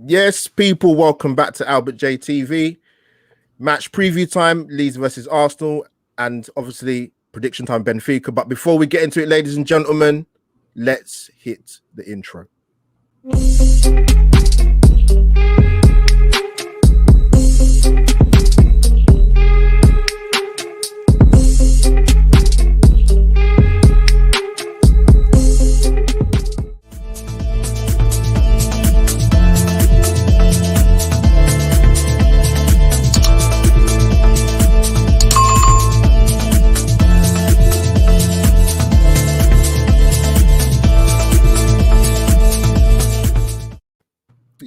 Yes, people, welcome back to Albert J TV. Match preview time, Leeds versus Arsenal, and obviously prediction time, Benfica. But before we get into it, ladies and gentlemen, let's hit the intro.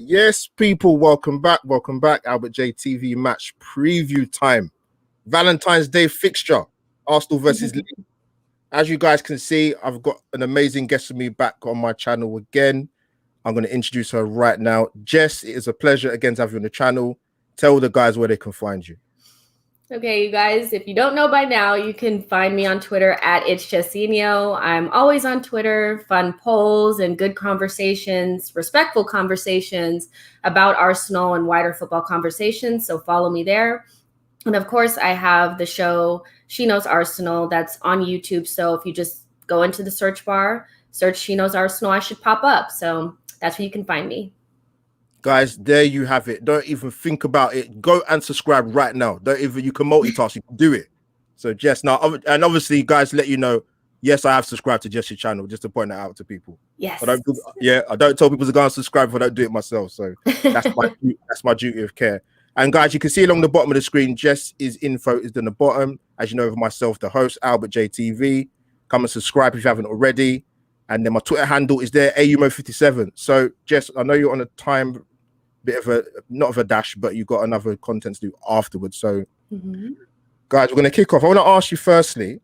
Yes, people, welcome back. Welcome back. Albert J TV match preview time. Valentine's Day fixture, Arsenal versus Leeds. As you guys can see, I've got an amazing guest with me back on my channel again. I'm going to introduce her right now. Jess, it is a pleasure again to have you on the channel. Tell the guys where they can find you. Okay, you guys, if you don't know by now, you can find me on Twitter at @It'sJessinho. I'm always on Twitter, fun polls and good conversations, respectful conversations about Arsenal and wider football conversations. So follow me there. And of course, I have the show, She Knows Arsenal, that's on YouTube. So if you just go into the search bar, search She Knows Arsenal, I should pop up. So that's where you can find me. Guys, there you have it. Don't even think about it. Go and subscribe right now. Don't even, you can multitask, you can do it. So Jess, now, and obviously, guys, let you know, yes, I have subscribed to Jess's channel, just to point that out to people. Yes. I don't tell people to go and subscribe if I don't do it myself. So that's my duty of care. And guys, you can see along the bottom of the screen, Jess's info is in the bottom. As you know, of myself, the host, Albert J TV. Come and subscribe if you haven't already. And then my Twitter handle is there, AUMO57. So Jess, I know you're on a time, bit of a, not of a dash, but you've got another content to do afterwards. So guys, we're going to kick off. I want to ask you firstly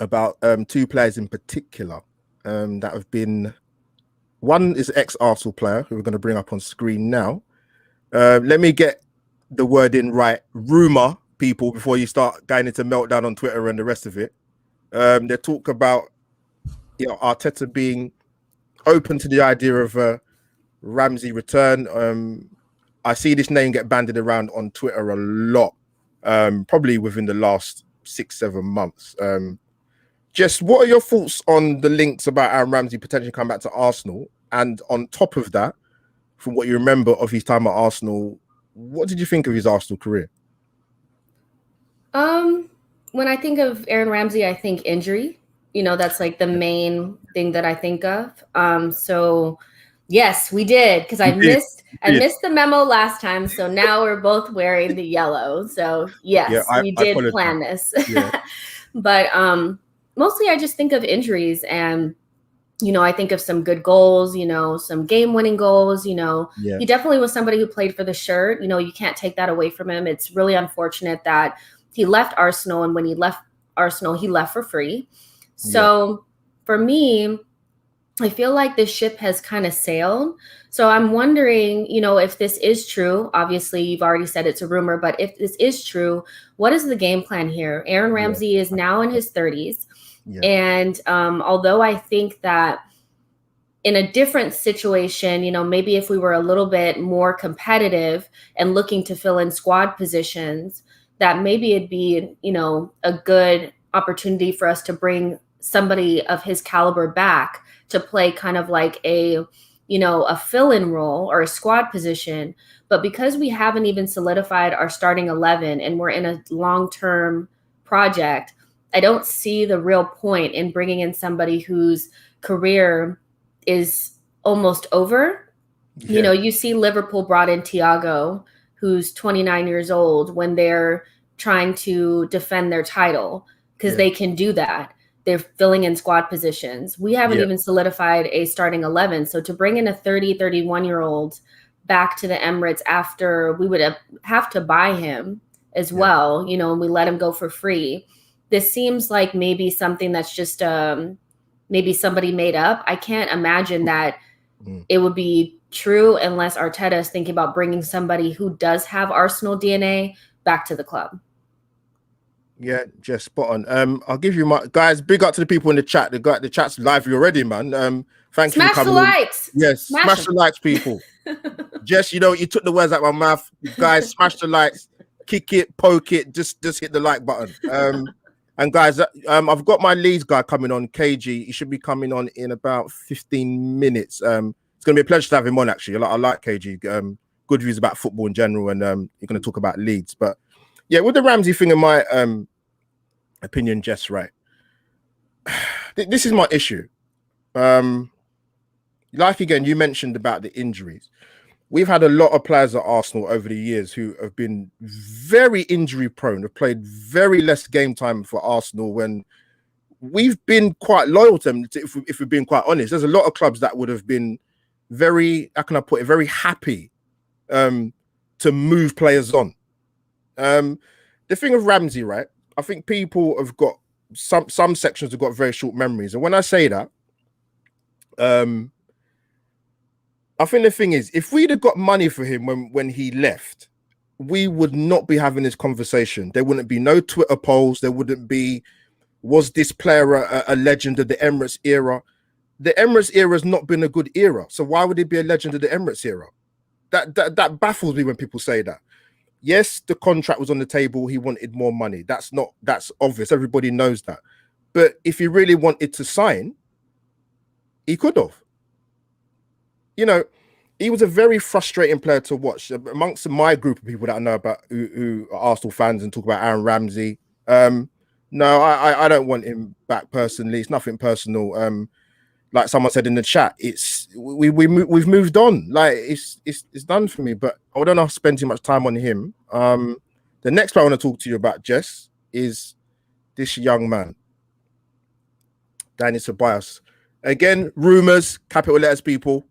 about two players in particular that have been, one is ex-Arsenal player who we're going to bring up on screen now. Let me get the word in right. Rumor, people, before you start going into meltdown on Twitter and the rest of it. They talk about, Arteta being open to the idea of a Ramsey return. I see this name get bandied around on Twitter a lot, probably within the last 6-7 months. Jess, what are your thoughts on the links about Aaron Ramsey potentially coming back to Arsenal? And on top of that, from what you remember of his time at Arsenal, what did you think of his Arsenal career? When I think of Aaron Ramsey, I think injury. That's like the main thing that I think of. So yes, we did, because I missed the memo last time. So now we're both wearing the yellow. So yes, we did plan this. Yeah. But mostly I just think of injuries, and I think of some good goals, some game-winning goals. He definitely was somebody who played for the shirt. You can't take that away from him. It's really unfortunate that he left Arsenal, and when he left Arsenal, he left for free. So for me, I feel like this ship has kind of sailed. So I'm wondering, if this is true. Obviously, you've already said it's a rumor, but if this is true, what is the game plan here? Aaron Ramsey is now in his 30s. And although I think that in a different situation, maybe if we were a little bit more competitive and looking to fill in squad positions, that maybe it'd be, a good opportunity for us to bring somebody of his caliber back to play kind of like a fill-in role or a squad position. But because we haven't even solidified our starting 11 and we're in a long-term project, I don't see the real point in bringing in somebody whose career is almost over. You see Liverpool brought in Thiago, who's 29 years old, when they're trying to defend their title, because they can do that. They're filling in squad positions. We haven't even solidified a starting 11. So to bring in a 31-year-old back to the Emirates after we would have to buy him as well, and we let him go for free. This seems like maybe something that's just maybe somebody made up. I can't imagine that it would be true unless Arteta is thinking about bringing somebody who does have Arsenal DNA back to the club. Yeah, just spot on. I'll give you my guys. Big up to the people in the chat. The chat's lively already, man. Thank you for Smash the coming in. likes. Yes, smash the likes, people. Jess, you know, you took the words out of my mouth. Guys, smash the likes, kick it, poke it, just hit the like button. And guys, I've got my Leeds guy coming on, KG. He should be coming on in about 15 minutes. It's gonna be a pleasure to have him on. Actually, I like KG. Good views about football in general, and you're gonna talk about Leeds. But yeah, with the Ramsey thing, in my opinion, Jess, right? This is my issue. Like again, you mentioned about the injuries. We've had a lot of players at Arsenal over the years who have been very injury prone, have played very less game time for Arsenal when we've been quite loyal to them, if we're being quite honest. There's a lot of clubs that would have been very, how can I put it, very happy to move players on. The thing of Ramsey, right? I think people have got, some sections have got very short memories. And when I say that, I think the thing is, if we'd have got money for him when he left, we would not be having this conversation. There wouldn't be no Twitter polls. There wouldn't be, was this player a legend of the Emirates era? The Emirates era has not been a good era. So why would he be a legend of the Emirates era? That baffles me when people say that. Yes, the contract was on the table. He wanted more money. That's obvious. Everybody knows that. But if he really wanted to sign, he could have. You know, he was a very frustrating player to watch. Amongst my group of people that I know about who are Arsenal fans and talk about Aaron Ramsey. No, I don't want him back personally. It's nothing personal. Like someone said in the chat, we've moved on. Like it's done for me. But I don't know if I spend too much time on him. The next player I want to talk to you about, Jess, is this young man, Dani Ceballos. Again, rumors, capital letters, people.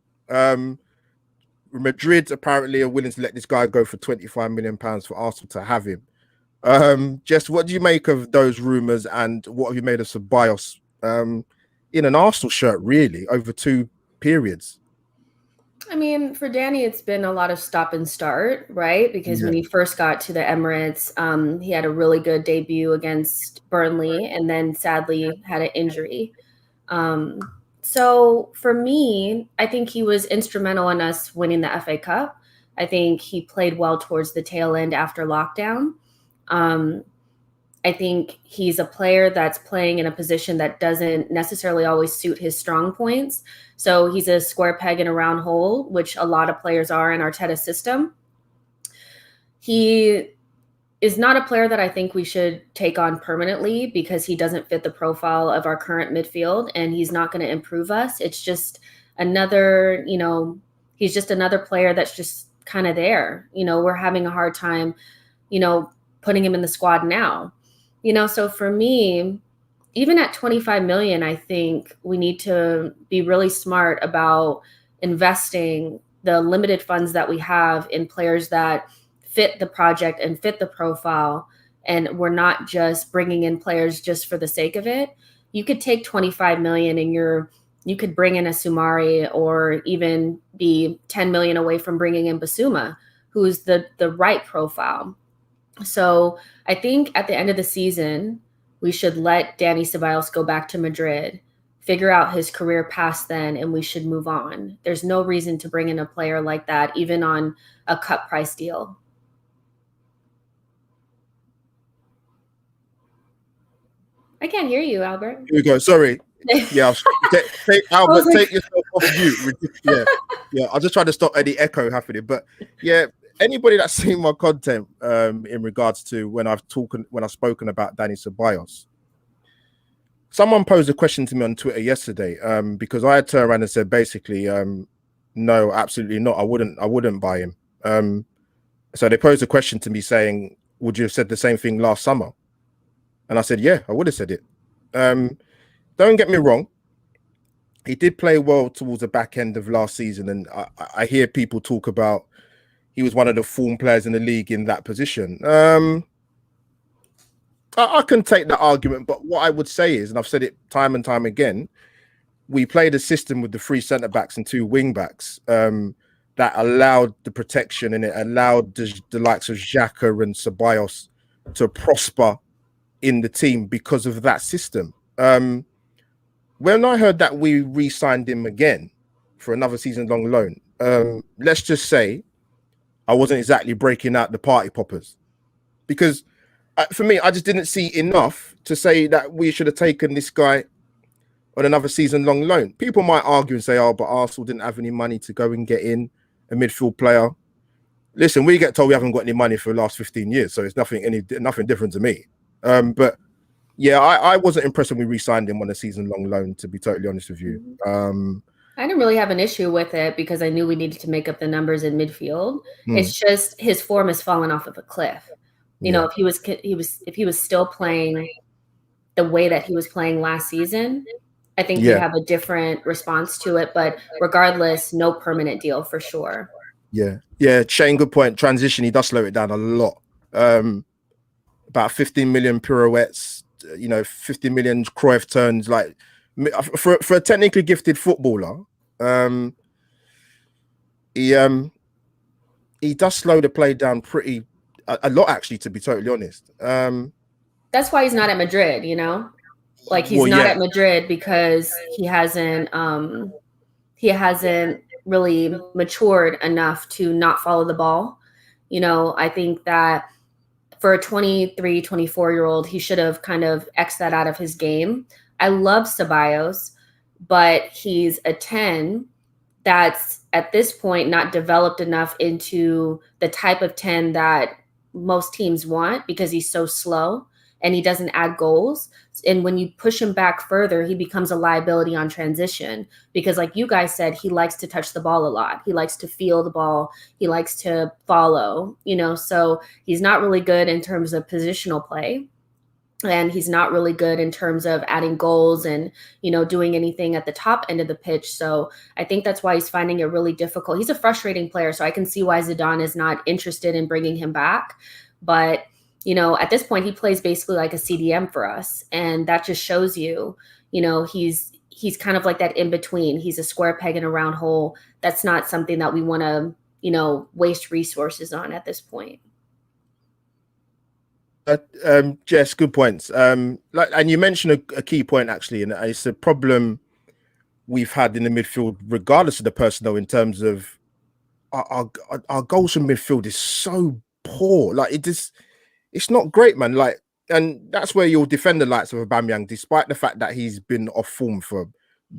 Madrid apparently are willing to let this guy go for £25 million for Arsenal to have him. Jess, what do you make of those rumors, and what have you made of Ceballos in an Arsenal shirt, really, over 2 periods? I mean, for Danny, it's been a lot of stop and start, right? Because when he first got to the Emirates, he had a really good debut against Burnley, and then sadly had an injury. So for me, I think he was instrumental in us winning the FA Cup. I think he played well towards the tail end after lockdown. I think he's a player that's playing in a position that doesn't necessarily always suit his strong points. So he's a square peg in a round hole, which a lot of players are in Arteta's system. He is not a player that I think we should take on permanently because he doesn't fit the profile of our current midfield, and he's not going to improve us. It's just another, he's just another player that's just kind of there. We're having a hard time, putting him in the squad now. So for me, even at 25 million, I think we need to be really smart about investing the limited funds that we have in players that fit the project and fit the profile. And we're not just bringing in players just for the sake of it. You could take 25 million and you could bring in a Sumari, or even be 10 million away from bringing in Basuma, who's the right profile. So I think at the end of the season, we should let Dani Ceballos go back to Madrid, figure out his career past then, and we should move on. There's no reason to bring in a player like that, even on a cut price deal. I can't hear you, Albert. Here we go. Sorry. Yeah, Albert, take yourself off mute. Yeah. I'll just try to stop any echo happening. But yeah, anybody that's seen my content in regards to when I've spoken about Dani Ceballos, someone posed a question to me on Twitter yesterday because I had turned around and said basically, no, absolutely not. I wouldn't buy him. So they posed a question to me saying, would you have said the same thing last summer? And I said, yeah, I would have said it. Don't get me wrong. He did play well towards the back end of last season. And I hear people talk about he was one of the form players in the league in that position. I can take that argument. But what I would say is, and I've said it time and time again, we played a system with the 3 centre-backs and 2 wing-backs that allowed the protection, and it allowed the likes of Xhaka and Ceballos to prosper in the team because of that system. When I heard that we re-signed him again for another season-long loan, let's just say I wasn't exactly breaking out the party poppers, because for me, I just didn't see enough to say that we should have taken this guy on another season-long loan. People might argue and say, "Oh, but Arsenal didn't have any money to go and get in a midfield player." Listen, we get told we haven't got any money for the last 15 years, so it's nothing different to me. But yeah, I wasn't impressed when we re-signed him on a season-long loan, to be totally honest with you. I didn't really have an issue with it because I knew we needed to make up the numbers in midfield. It's just his form has fallen off of a cliff. You know, if he was still playing the way that he was playing last season, I think you have a different response to it. But regardless, no permanent deal for sure. Yeah, Shane, good point. Transition, he does slow it down a lot. About 15 million pirouettes, 50 million Cruyff turns. Like, for a technically gifted footballer, he does slow the play down a lot, actually, to be totally honest. That's why he's not at Madrid, like he's not at Madrid because he hasn't really matured enough to not follow the ball. I think that for a 23, 24-year-old, he should have kind of X'd that out of his game. I love Ceballos, but he's a 10 that's at this point not developed enough into the type of 10 that most teams want because he's so slow and he doesn't add goals. And when you push him back further, he becomes a liability on transition because, like you guys said, he likes to touch the ball a lot. He likes to feel the ball. He likes to follow, so he's not really good in terms of positional play. And he's not really good in terms of adding goals and, doing anything at the top end of the pitch. So I think that's why he's finding it really difficult. He's a frustrating player. So I can see why Zidane is not interested in bringing him back. But, at this point, he plays basically like a CDM for us. And that just shows you, he's kind of like that in between. He's a square peg in a round hole. That's not something that we want to, waste resources on at this point. Jess, good points. And you mentioned a key point, actually, and it's a problem we've had in the midfield, regardless of the personnel, in terms of our goals from midfield is so poor. Like, it's not great, man. Like, and that's where you'll defend the likes of Aubameyang, despite the fact that he's been off form for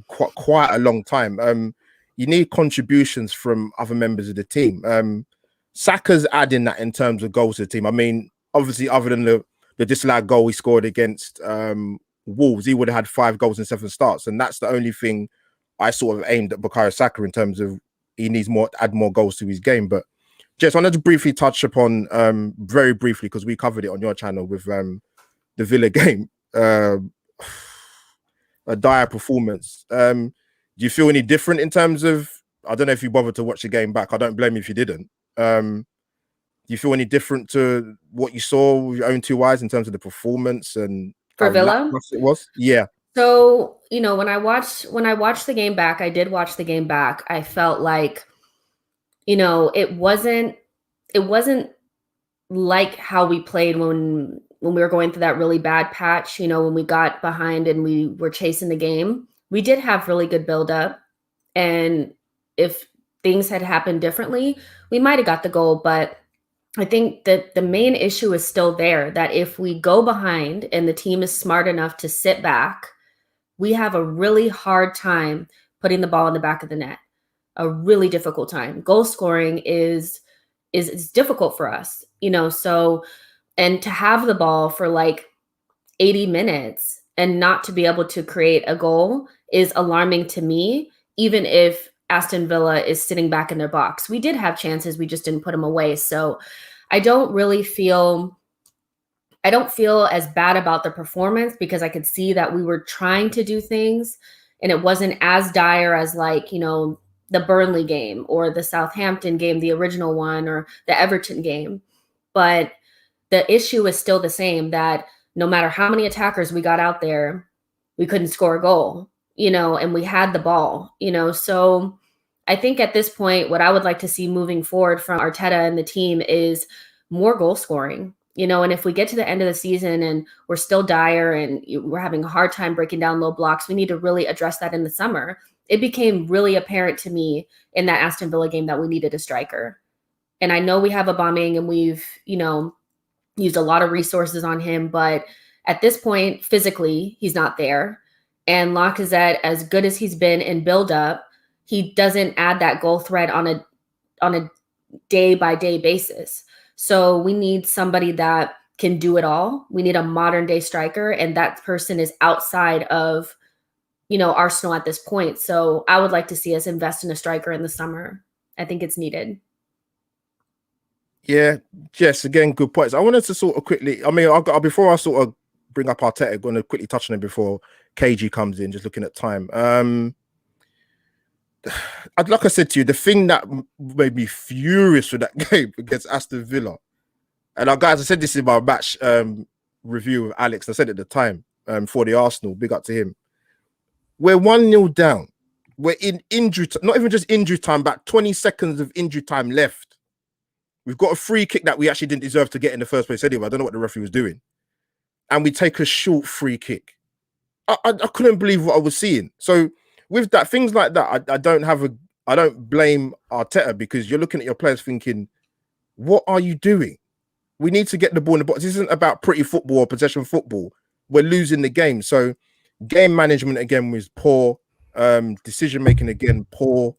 quite a long time. You need contributions from other members of the team. Saka's adding that in terms of goals to the team. I mean, obviously, other than the disallowed goal he scored against Wolves, he would have had 5 goals in 7 starts. And that's the only thing I sort of aimed at Bukayo Saka in terms of he needs add more goals to his game. But just wanted to briefly touch upon, very briefly, because we covered it on your channel with the Villa game, a dire performance. Do you feel any different in terms of, I don't know if you bothered to watch the game back. I don't blame you if you didn't. Do you feel any different to what you saw with your own 2 eyes in terms of the performance and for Villa? It was? Yeah. So, when I watched the game back, I did watch the game back. I felt like, it wasn't like how we played when we were going through that really bad patch, when we got behind and we were chasing the game. We did have really good buildup. And if things had happened differently, we might have got the goal. But I think that the main issue is still there, that if we go behind and the team is smart enough to sit back, we have a really hard time putting the ball in the back of the net. A really difficult time. Goal scoring is difficult for us, so, and to have the ball for like 80 minutes and not to be able to create a goal is alarming to me, even if Aston Villa is sitting back in their box. We did have chances, we just didn't put them away. So I don't feel as bad about the performance because I could see that we were trying to do things and it wasn't as dire as like, the Burnley game or the Southampton game, the original one, or the Everton game. But the issue is still the same, that no matter how many attackers we got out there, we couldn't score a goal, and we had the ball, So I think at this point, what I would like to see moving forward from Arteta and the team is more goal scoring. And if we get to the end of the season and we're still dire and we're having a hard time breaking down low blocks, we need to really address that in the summer. It became really apparent to me in that Aston Villa game that we needed a striker. And I know we have Aubameyang and we've, used a lot of resources on him, but at this point, physically, he's not there. And Lacazette, as good as he's been in build-up, he doesn't add that goal threat on a day-by-day basis. So we need somebody that can do it all. We need a modern-day striker, and that person is outside of, Arsenal at this point. So I would like to see us invest in a striker in the summer. I think it's needed. Yeah, Jess, again, good points. I wanted to sort of quickly, before I sort of bring up Arteta, I'm going to quickly touch on it before KG comes in, just looking at time. Like I said to you, the thing that made me furious with that game against Aston Villa, and guys, I said this in my match review with Alex, I said at the time for the Arsenal, big up to him. We're 1-0 down. We're in injury, not even just injury time, but 20 seconds of injury time left. We've got a free kick that we actually didn't deserve to get in the first place anyway. I don't know what the referee was doing. And we take a short free kick. I couldn't believe what I was seeing. So with that, things like that, I don't blame Arteta, because you're looking at your players thinking, what are you doing? We need to get the ball in the box. This isn't about pretty football or possession football. We're losing the game. So game management again was poor. Decision making again poor.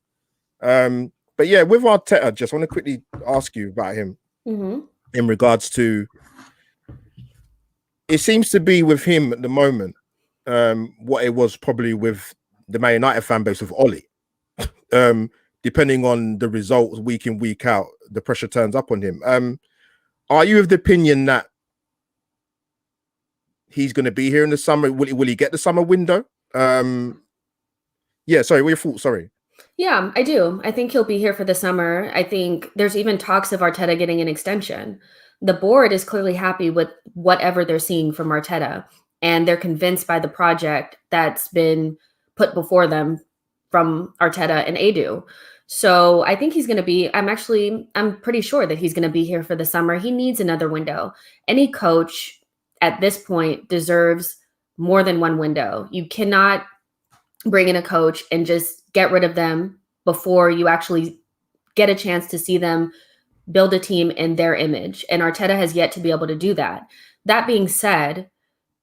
But yeah, with Arteta, I just want to quickly ask you about him in regards to, it seems to be with him at the moment what it was probably with the Man United fan base of Ollie. Depending on the results week in, week out, the pressure turns up on him. Are you of the opinion that he's going to be here in the summer? Will he get the summer window? Yeah, sorry, what are your thoughts? Sorry. Yeah, I do. I think he'll be here for the summer. I think there's even talks of Arteta getting an extension. The board is clearly happy with whatever they're seeing from Arteta, and they're convinced by the project that's been put before them from Arteta and Edu. So I think he's going to be, I'm pretty sure that he's going to be here for the summer. He needs another window. Any coach at this point deserves more than one window. You cannot bring in a coach and just get rid of them before you actually get a chance to see them build a team in their image. And Arteta has yet to be able to do that. That being said,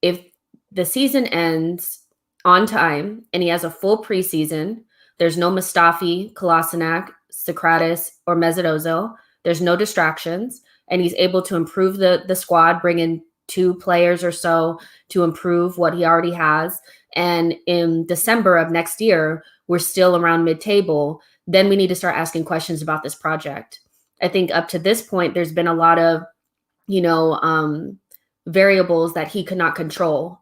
if the season ends on time and he has a full preseason, there's no Mustafi, Kolasinac, Socrates, or Mesut Ozil, there's no distractions, and he's able to improve the squad, bring in 2 players or so to improve what he already has. And in December of next year, we're still around mid-table, then we need to start asking questions about this project. I think up to this point, there's been a lot of, variables that he could not control,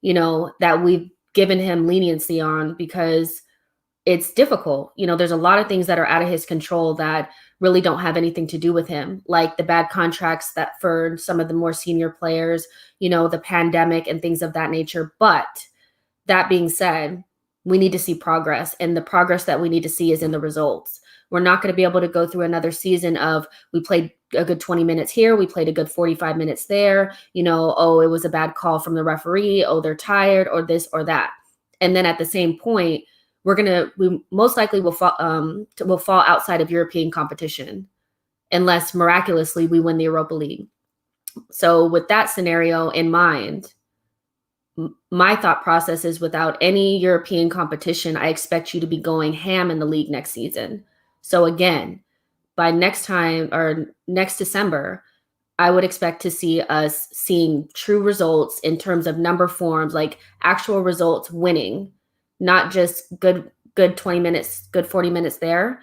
that we've given him leniency on because it's difficult. There's a lot of things that are out of his control that really don't have anything to do with him, like the bad contracts that for some of the more senior players, the pandemic and things of that nature. But that being said, we need to see progress, and the progress that we need to see is in the results. We're not going to be able to go through another season of we played a good 20 minutes here, we played a good 45 minutes there, it was a bad call from the referee, they're tired, or this or that. And then at the same point, we most likely will fall outside of European competition unless miraculously we win the Europa League. So with that scenario in mind, my thought process is without any European competition, I expect you to be going ham in the league next season. So again, by next December, I would expect to see us seeing true results in terms of number forms, like actual results winning, not just good 20 minutes, good 40 minutes there.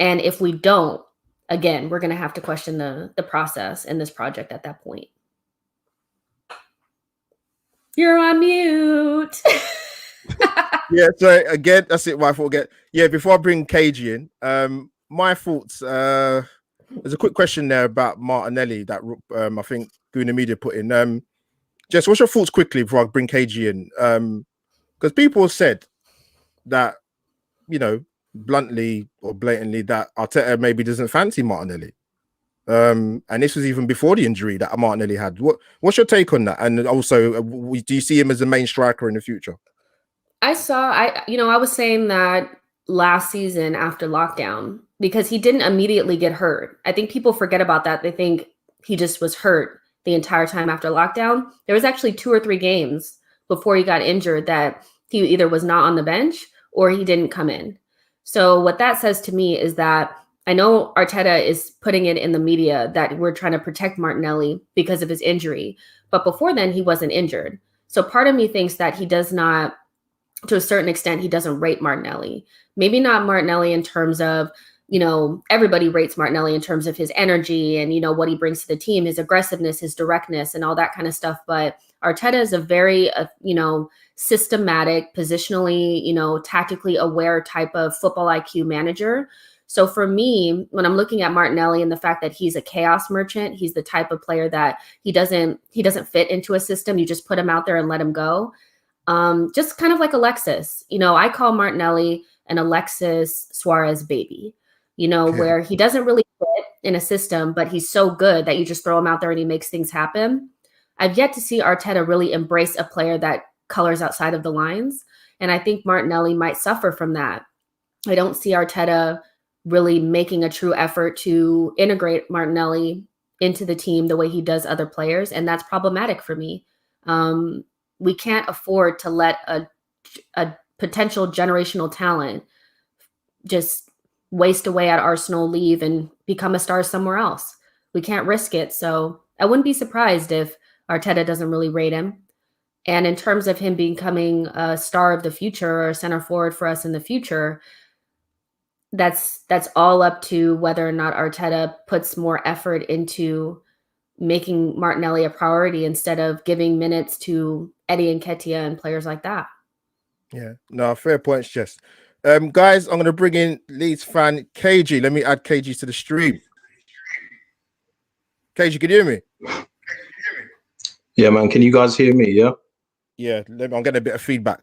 And if we don't, again, we're going to have to question the process in this project at that point. You're on mute. Yeah, so again, that's it. My fault again. Yeah, before I bring KG in, my thoughts. There's a quick question there about Martinelli that I think Guna Media put in. Jess, what's your thoughts quickly before I bring KG in? Because people have said that, bluntly or blatantly, that Arteta maybe doesn't fancy Martinelli. And this was even before the injury that Martinelli had. What's your take on that? And also, do you see him as the main striker in the future? I was saying that last season after lockdown because he didn't immediately get hurt. I think people forget about that. They think he just was hurt the entire time after lockdown. There was actually 2 or 3 games before he got injured that he either was not on the bench or he didn't come in. So what that says to me is that I know Arteta is putting it in the media that we're trying to protect Martinelli because of his injury. But before then, he wasn't injured. So part of me thinks that he does not, to a certain extent, he doesn't rate Martinelli. Maybe not Martinelli in terms of, everybody rates Martinelli in terms of his energy and, what he brings to the team, his aggressiveness, his directness, and all that kind of stuff. But Arteta is a very, systematic, positionally, tactically aware type of football IQ manager. So for me, when I'm looking at Martinelli and the fact that he's a chaos merchant, he's the type of player that he doesn't fit into a system. You just put him out there and let him go. Just kind of like Alexis. I call Martinelli an Alexis Suarez baby, where he doesn't really fit in a system, but he's so good that you just throw him out there and he makes things happen. I've yet to see Arteta really embrace a player that colors outside of the lines. And I think Martinelli might suffer from that. I don't see Arteta really making a true effort to integrate Martinelli into the team the way he does other players. And that's problematic for me. We can't afford to let a potential generational talent just waste away at Arsenal, leave and become a star somewhere else. We can't risk it. So I wouldn't be surprised if Arteta doesn't really rate him. And in terms of him becoming a star of the future or a center forward for us in the future, that's all up to whether or not Arteta puts more effort into making Martinelli a priority instead of giving minutes to Eddie Nketiah and players like that. Yeah, no, fair points, Jess. Guys, I'm going to bring in Leeds fan KG. Let me add KG to the stream. KG, can you hear me? Yeah, man. Can you guys hear me? Yeah. Yeah, I'm getting a bit of feedback.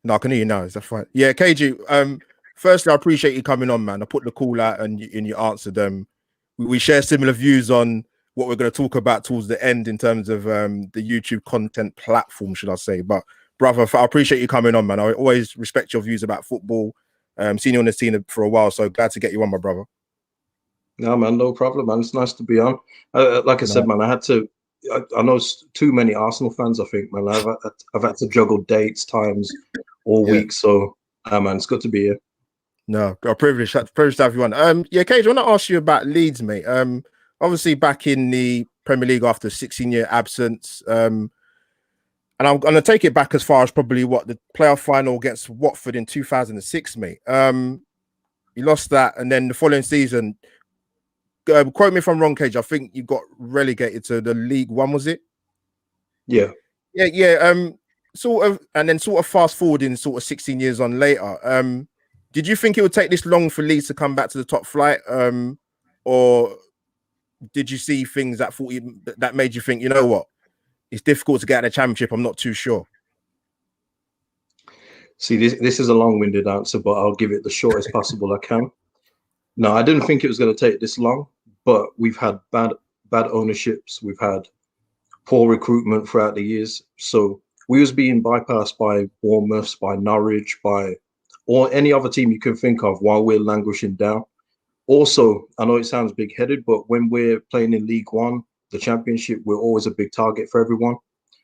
No, I can hear you now. Is that fine? Yeah, KG. Firstly, I appreciate you coming on, man. I put the call out and you answered them. We share similar views on what we're going to talk about towards the end in terms of the YouTube content platform, should I say. But brother, I appreciate you coming on, man. I always respect your views about football. Seen you on the scene for a while, so glad to get you on, my brother. No, man, no problem, man. It's nice to be on. Like I said, man, I know too many Arsenal fans, I think, man. I've had to juggle dates, times all week. So, man, it's good to be here. No, got a privilege to have you on. KJ, I want to ask you about Leeds, mate. Obviously back in the Premier League after a 16-year absence. And I'm going to take it back as far as probably the playoff final against Watford in 2006, mate. You lost that, and then the following season, quote me if I'm wrong, KJ, I think you got relegated to the League One, was it? Yeah. Sort of fast forwarding 16 years on later. Did you think it would take this long for Leeds to come back to the top flight? Or did you see things that made you think, you know what, it's difficult to get out of the Championship? I'm not too sure. See, this is a long-winded answer, but I'll give it the shortest possible I can. No, I didn't think it was going to take this long, but we've had bad ownerships. We've had poor recruitment throughout the years. So we was being bypassed by Bournemouth, by Norwich, or any other team you can think of while we're languishing down. Also, I know it sounds big-headed, but when we're playing in League One, the Championship, we're always a big target for everyone.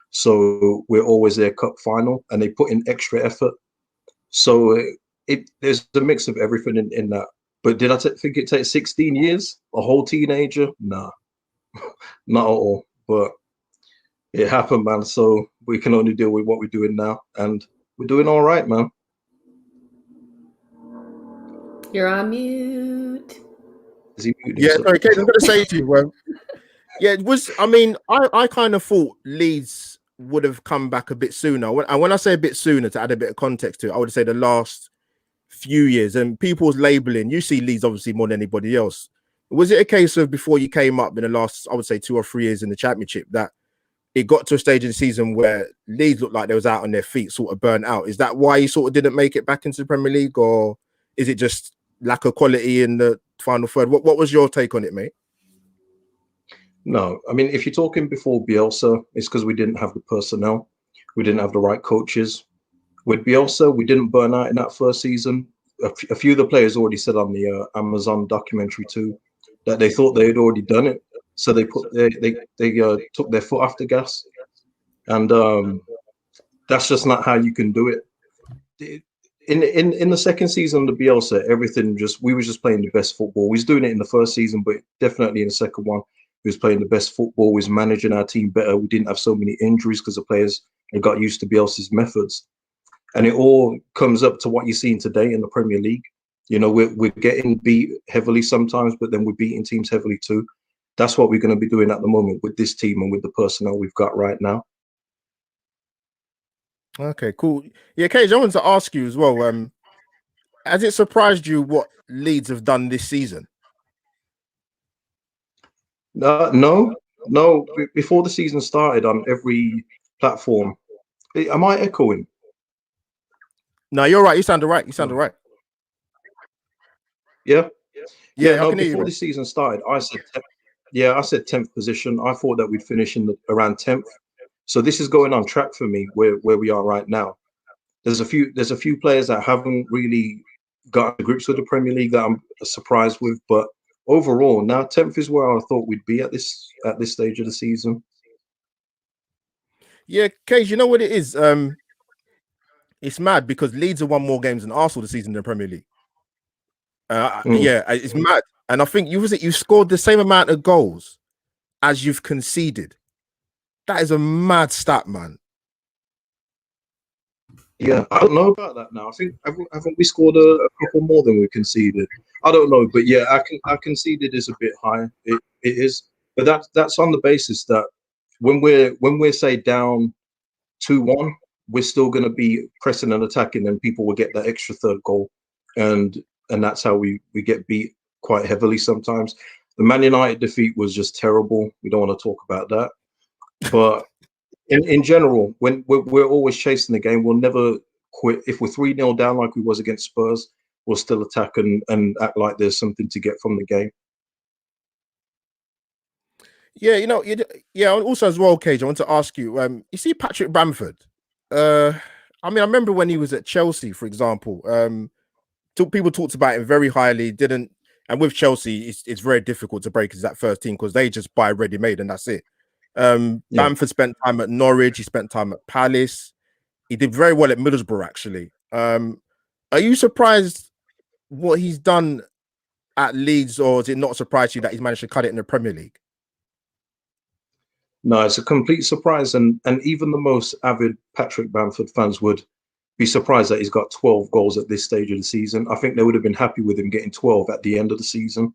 So we're always their cup final, and they put in extra effort. So there's a mix of everything in that. But did I think it takes 16 years? A whole teenager? Nah, not at all. But it happened, man. So we can only deal with what we're doing now, and we're doing all right, man. You're on mute. Is he muted? Yeah, sorry, Kate, I'm going to say to you, it was. I mean, I kind of thought Leeds would have come back a bit sooner. When I say a bit sooner, to add a bit of context to it, I would say the last few years. And people's labeling, you see Leeds obviously more than anybody else. Was it a case of before you came up in the last, I would say, 2 or 3 years in the Championship, that it got to a stage in the season where Leeds looked like they was out on their feet, sort of burnt out? Is that why you sort of didn't make it back into the Premier League, or is it just lack of quality in the final third? What was your take on it, mate? No, I mean, if you're talking before Bielsa, it's because we didn't have the personnel. We didn't have the right coaches. With Bielsa, we didn't burn out in that first season. A few of the players already said on the Amazon documentary too that they thought they had already done it, so they took their foot off the gas, and that's just not how you can do it. In the second season of the Bielsa, we were just playing the best football. We was doing it in the first season, but definitely in the second one, we was playing the best football. We was managing our team better. We didn't have so many injuries because the players had got used to Bielsa's methods. And it all comes up to what you're seeing today in the Premier League. You know, we're getting beat heavily sometimes, but then we're beating teams heavily too. That's what we're going to be doing at the moment with this team and with the personnel we've got right now. Okay, cool. Yeah, Cage, I wanted to ask you as well. Has it surprised you what Leeds have done this season? No. Before the season started, on every platform, am I echoing? No, you're right. You sound all right. You sound all right. Yeah. No, before the season started, I said 10th position. I thought that we'd finish around 10th. So this is going on track for me where we are right now. There's a few players that haven't really got to grips with the Premier League that I'm surprised with, but overall, now 10th is where I thought we'd be at this stage of the season. Yeah, Cage, you know what it is? It's mad because Leeds have won more games than Arsenal this season in the Premier League. Yeah, it's mad. And I think you scored the same amount of goals as you've conceded. That is a mad stat, man. Yeah, I don't know about that now. I think haven't we scored a couple more than we conceded? I don't know, but yeah, I conceded is a bit high. It is, but that's on the basis that when we're say down 2-1, we're still going to be pressing and attacking, and people will get that extra third goal, and that's how we get beat quite heavily sometimes. The Man United defeat was just terrible. We don't want to talk about that, but in general, when we're always chasing the game, we'll never quit. If we're 3-0 down like we was against Spurs, we'll still attack and act like there's something to get from the game. Yeah, yeah. Also, as well, Cage, I want to ask you. You see Patrick Bamford. I mean, I remember when he was at Chelsea, for example. People talked about him very highly. And with Chelsea, it's very difficult to break into that first team because they just buy ready-made and that's it. Bamford spent time at Norwich. He spent time at Palace. He did very well at Middlesbrough, actually. Are you surprised what he's done at Leeds, or is it not surprised you that he's managed to cut it in the Premier League? No, it's a complete surprise, and even the most avid Patrick Bamford fans would be surprised that he's got 12 goals at this stage of the season. I think they would have been happy with him getting 12 at the end of the season.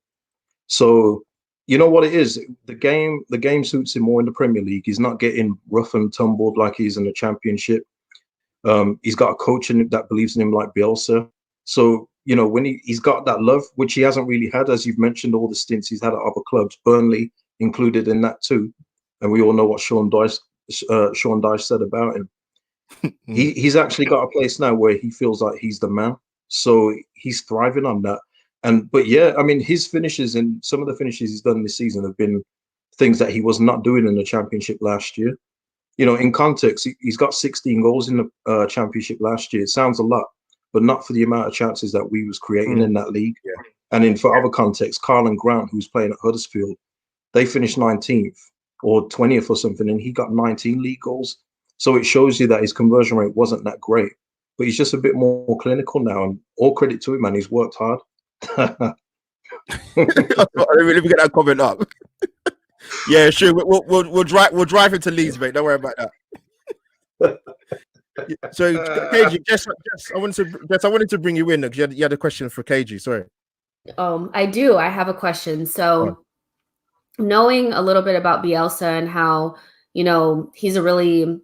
So you know what it is? The game suits him more in the Premier League. He's not getting rough and tumbled like he's in the Championship. He's got a coach in him that believes in him like Bielsa. So, you know, when he's got that love, which he hasn't really had, as you've mentioned, all the stints he's had at other clubs, Burnley included in that too. And we all know what Sean Dyche said about him. He's actually got a place now where he feels like he's the man. So he's thriving on that. But yeah, I mean, his finishes and some of the finishes he's done this season have been things that he was not doing in the Championship last year. You know, in context, he's got 16 goals in the Championship last year. It sounds a lot, but not for the amount of chances that we was creating in that league. Yeah. And for other contexts, Carlin Grant, who's playing at Huddersfield, they finished 19th or 20th or something, and he got 19 league goals. So it shows you that his conversion rate wasn't that great, but he's just a bit more clinical now. And all credit to him, man. He's worked hard. Let me get that comment up. Yeah, sure. We'll drive into Leeds, mate. Don't worry about that. So, KG, I wanted to bring you in because you had a question for KG. Sorry. I do. I have a question. So, knowing a little bit about Bielsa and how, you know, he's a really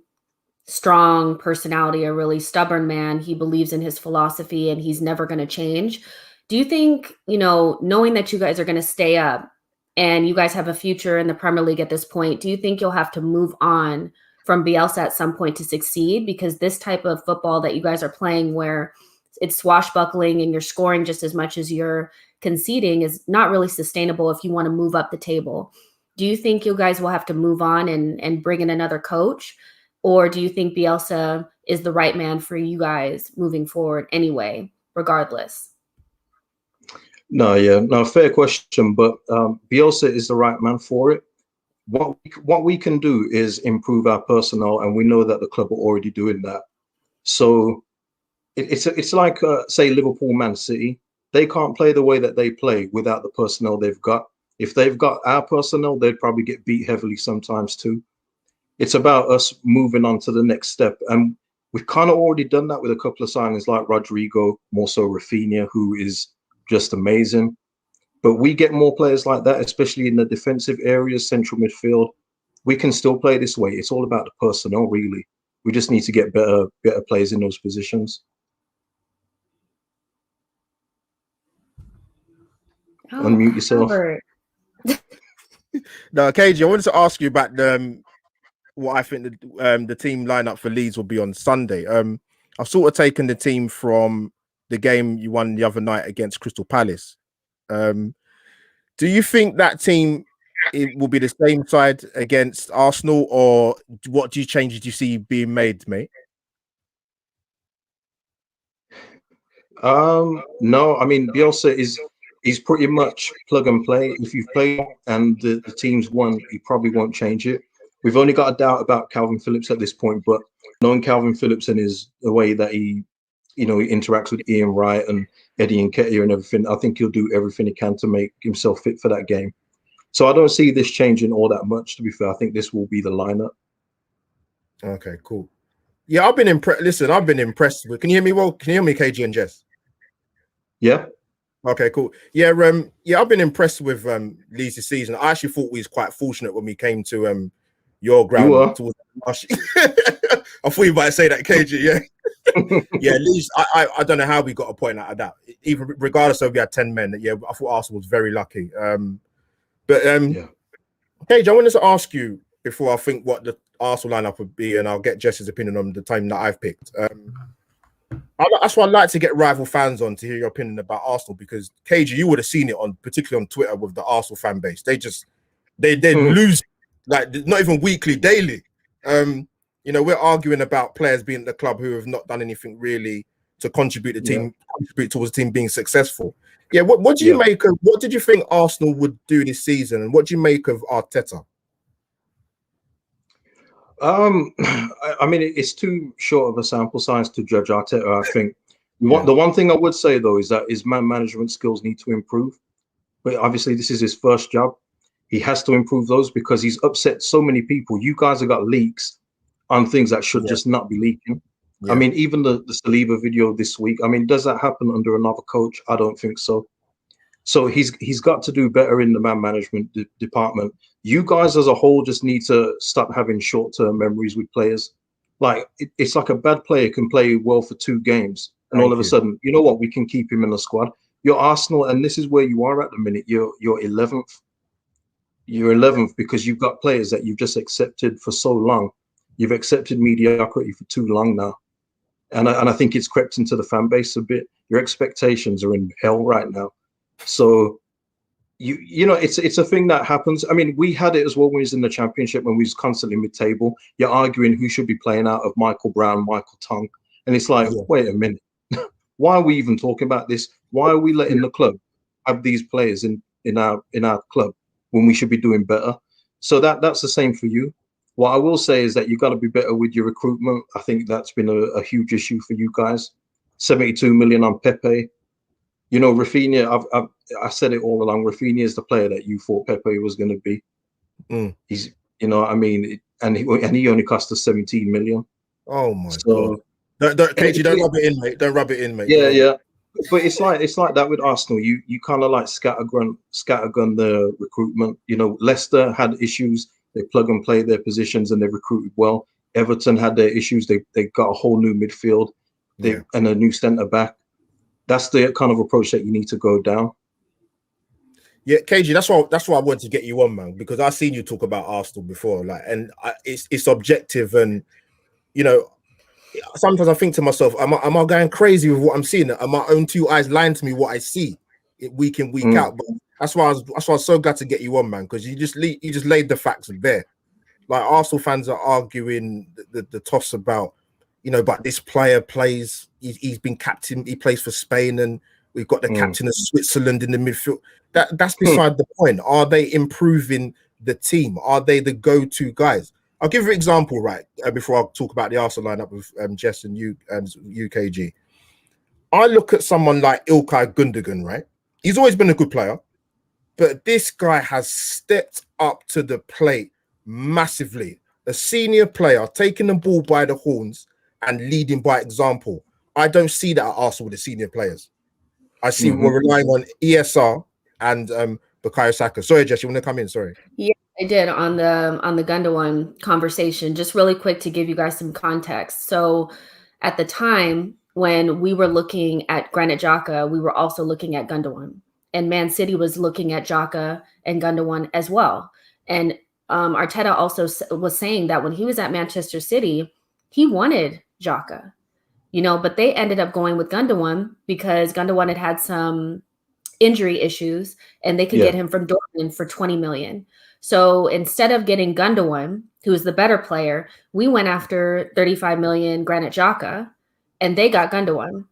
strong personality, a really stubborn man. He believes in his philosophy and he's never going to change. Do you think, you know, knowing that you guys are going to stay up and you guys have a future in the Premier League at this point, do you think you'll have to move on from Bielsa at some point to succeed? Because this type of football that you guys are playing where it's swashbuckling and you're scoring just as much as you're conceding is not really sustainable if you want to move up the table. do you think you guys will have to move on and bring in another coach? Or do you think Bielsa is the right man for you guys moving forward anyway, regardless? No, fair question. But Bielsa is the right man for it. What we can do is improve our personnel, and we know that the club are already doing that. So it's like say Liverpool, Man City. They can't play the way that they play without the personnel they've got. If they've got our personnel, they'd probably get beat heavily sometimes too. It's about us moving on to the next step, and we've kind of already done that with a couple of signings like Rodrigo, more so Rafinha, who is just amazing. But we get more players like that, especially in the defensive areas, central midfield. We can still play this way. It's all about the personnel, really. We just need to get better players in those positions. Oh, Unmute yourself. No, KG, I wanted to ask you about what I think the team lineup for Leeds will be on Sunday. I've sort of taken the team from the game you won the other night against Crystal Palace. Do you think that team will be the same side against Arsenal, or what changes do you see being made, mate? No, I mean Bielsa he's pretty much plug and play. If you've played and the team's won, he probably won't change it. We've only got a doubt about Calvin Phillips at this point, but knowing Calvin Phillips and the way that he interacts with Ian Wright and Eddie Nketiah and everything, I think he'll do everything he can to make himself fit for that game. So I don't see this changing all that much, to be fair. I think this will be the lineup. Okay, cool. Yeah, I've been impressed. Listen, I've been impressed with. Can you hear me well? Can you hear me, KG and Jess? Yeah. Okay, cool. Yeah, I've been impressed with Leeds this season. I actually thought we was quite fortunate when we came to your ground towards I thought you might say that, KG. Yeah. Yeah, Leeds. I don't know how we got a point out of that. Even regardless of we had 10 men. Yeah, I thought Arsenal was very lucky. KG, I wanted to ask you before I think what the Arsenal lineup would be, and I'll get Jess's opinion on the time that I've picked. That's why I like to get rival fans on to hear your opinion about Arsenal, because KG, you would have seen it particularly on Twitter with the Arsenal fan base. They lose like not even weekly, daily. We're arguing about players being at the club who have not done anything really to contribute towards the team being successful. Yeah, what do you make of what did you think Arsenal would do this season, and what do you make of Arteta? I mean, it's too short of a sample size to judge Arteta. I think the one thing I would say though is that his man management skills need to improve. But obviously, this is his first job. He has to improve those because he's upset so many people. You guys have got leaks on things that should just not be leaking. I mean, even the Saliba video this week. I mean, does that happen under another coach? I don't think so. So he's got to do better in the man management department. You guys as a whole just need to stop having short-term memories with players. Like it's like a bad player can play well for 2 games, and all of a sudden, you know what? We can keep him in the squad. You're Arsenal, and this is where you are at the minute. You're 11th. You're 11th because you've got players that you've just accepted for so long. You've accepted mediocrity for too long now, and I think it's crept into the fan base a bit. Your expectations are in hell right now. So it's a thing that happens. I mean, we had it as well when we was in the Championship, when we was constantly mid-table. You're arguing who should be playing out of Michael Brown, Michael Tongue, and it's like, wait a minute, why are we even talking about this? Why are we letting the club have these players in our club when we should be doing better? So that's the same for you. What I will say is that you've got to be better with your recruitment. I think that's been a huge issue for you guys. 72 million on Pepe. Rafinha, I said it all along. Rafinha is the player that you thought Pepe was going to be. He's, I mean, and he only cost us 17 million. Oh my God! KG, don't rub it in, mate. Don't rub it in, mate. Yeah. But it's like that with Arsenal. You kind of like scattergun the recruitment. Leicester had issues. They plug and play their positions and they recruited well. Everton had their issues. They got a whole new midfield and a new centre back. That's the kind of approach that you need to go down. Yeah, KG, that's why I wanted to get you on, man, because I've seen you talk about Arsenal before, it's objective, and sometimes I think to myself, am I going crazy with what I'm seeing? Are my own 2 eyes lying to me what I see week in, week out? But That's why I was so glad to get you on, man, because you just laid the facts bare. Like Arsenal fans are arguing the toss about, but this player plays. He's been captain. He plays for Spain, and we've got the captain of Switzerland in the midfield. That's beside the point. Are they improving the team? Are they the go-to guys? I'll give you an example, right? Before I talk about the Arsenal lineup with Jess and UKG. I look at someone like Ilkay Gundogan, right? He's always been a good player, but this guy has stepped up to the plate massively. A senior player taking the ball by the horns and leading by example. I don't see that at Arsenal with the senior players. I see we're relying on ESR and Bukayo Saka. Sorry, Jess, you want to come in? Sorry. Yeah, I did on the Gundogan conversation. Just really quick to give you guys some context. So at the time when we were looking at Granit Xhaka, we were also looking at Gundogan. And Man City was looking at Xhaka and Gundogan as well. And Arteta also was saying that when he was at Manchester City, he wanted Xhaka, but they ended up going with Gundogan because Gundogan had some injury issues and they could get him from Dortmund for 20 million. So instead of getting Gundogan, who is the better player, we went after 35 million Granit Xhaka and they got Gundogan.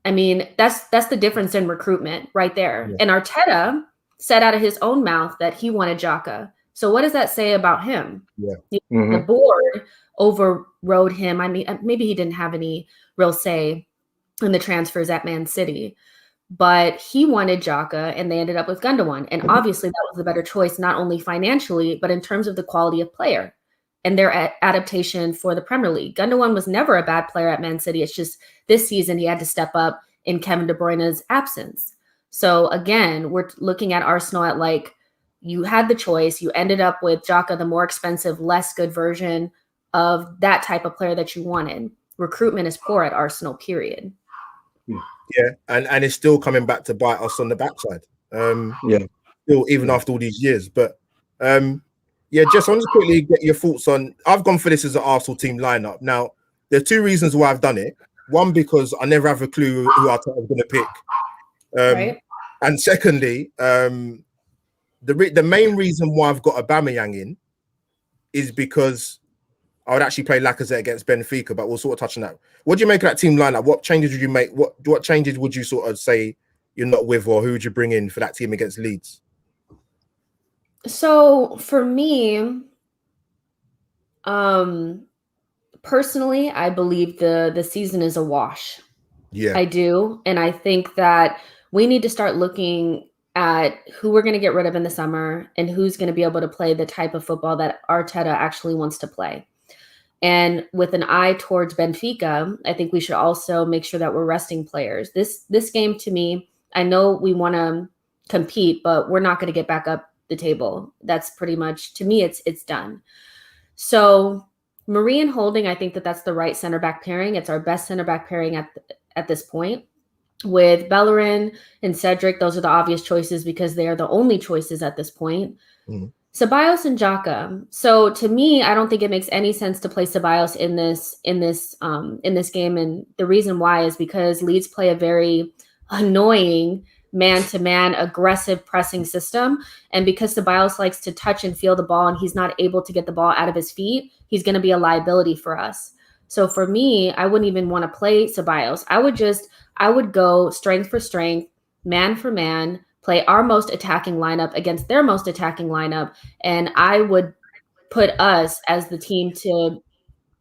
I mean, that's the difference in recruitment right there. Yeah. And Arteta said out of his own mouth that he wanted Xhaka. So what does that say about him? Yeah. The board overrode him. I mean, maybe he didn't have any real say in the transfers at Man City, but he wanted Xhaka and they ended up with Gundogan. And obviously that was the better choice, not only financially, but in terms of the quality of player and their adaptation for the Premier League. Gundogan was never a bad player at Man City. It's just this season he had to step up in Kevin De Bruyne's absence. So again, we're looking at Arsenal at like, you had the choice. You ended up with Xhaka, the more expensive, less good version of that type of player that you wanted. Recruitment is poor at Arsenal, period. Yeah, and it's still coming back to bite us on the backside. Still, even after all these years. But Jess, I want to quickly get your thoughts on. I've gone for this as an Arsenal team lineup. Now, there are two reasons why I've done it. One, because I never have a clue who I'm going to pick. Right. And secondly, the main reason why I've got Aubameyang in is because I would actually play Lacazette against Benfica, but we'll sort of touch on that. What do you make of that team lineup? What changes would you make? What changes would you sort of say you're not with, or who would you bring in for that team against Leeds? So for me, personally, I believe the season is a wash. Yeah, I do. And I think that we need to start looking at who we're going to get rid of in the summer and who's going to be able to play the type of football that Arteta actually wants to play. And with an eye towards Benfica, I think we should also make sure that we're resting players. This game, to me, I know we want to compete, but we're not going to get back up the table. That's pretty much, to me, it's done. So Marie and Holding, I think that's the right center back pairing. It's our best center back pairing at this point. With Bellerin and Cedric, those are the obvious choices because they are the only choices at this point. Ceballos and Xhaka. So to me, I don't think it makes any sense to play Ceballos in this game, and the reason why is because Leeds play a very annoying man-to-man aggressive pressing system, and because Ceballos likes to touch and feel the ball, and he's not able to get the ball out of his feet, he's going to be a liability for us. So for me, I wouldn't even want to play Ceballos. I would go strength for strength, man for man, play our most attacking lineup against their most attacking lineup. And I would put us as the team to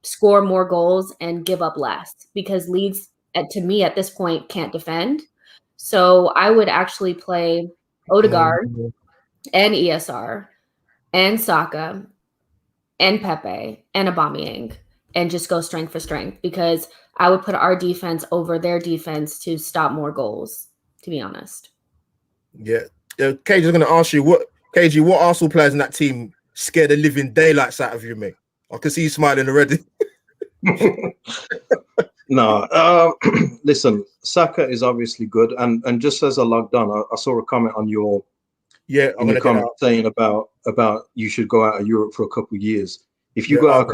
score more goals and give up less because Leeds, to me, at this point, can't defend. So I would actually play Odegaard and ESR and Saka and Pepe and Aubameyang and just go strength for strength because I would put our defense over their defense to stop more goals, to be honest. Yeah. KG is going to ask you, what Arsenal players in that team scared the living daylights out of you, mate? I can see you smiling already. No, listen, Saka is obviously good. And just as I logged on, I saw a comment on your comment saying about you should go out of Europe for a couple of years. If you go out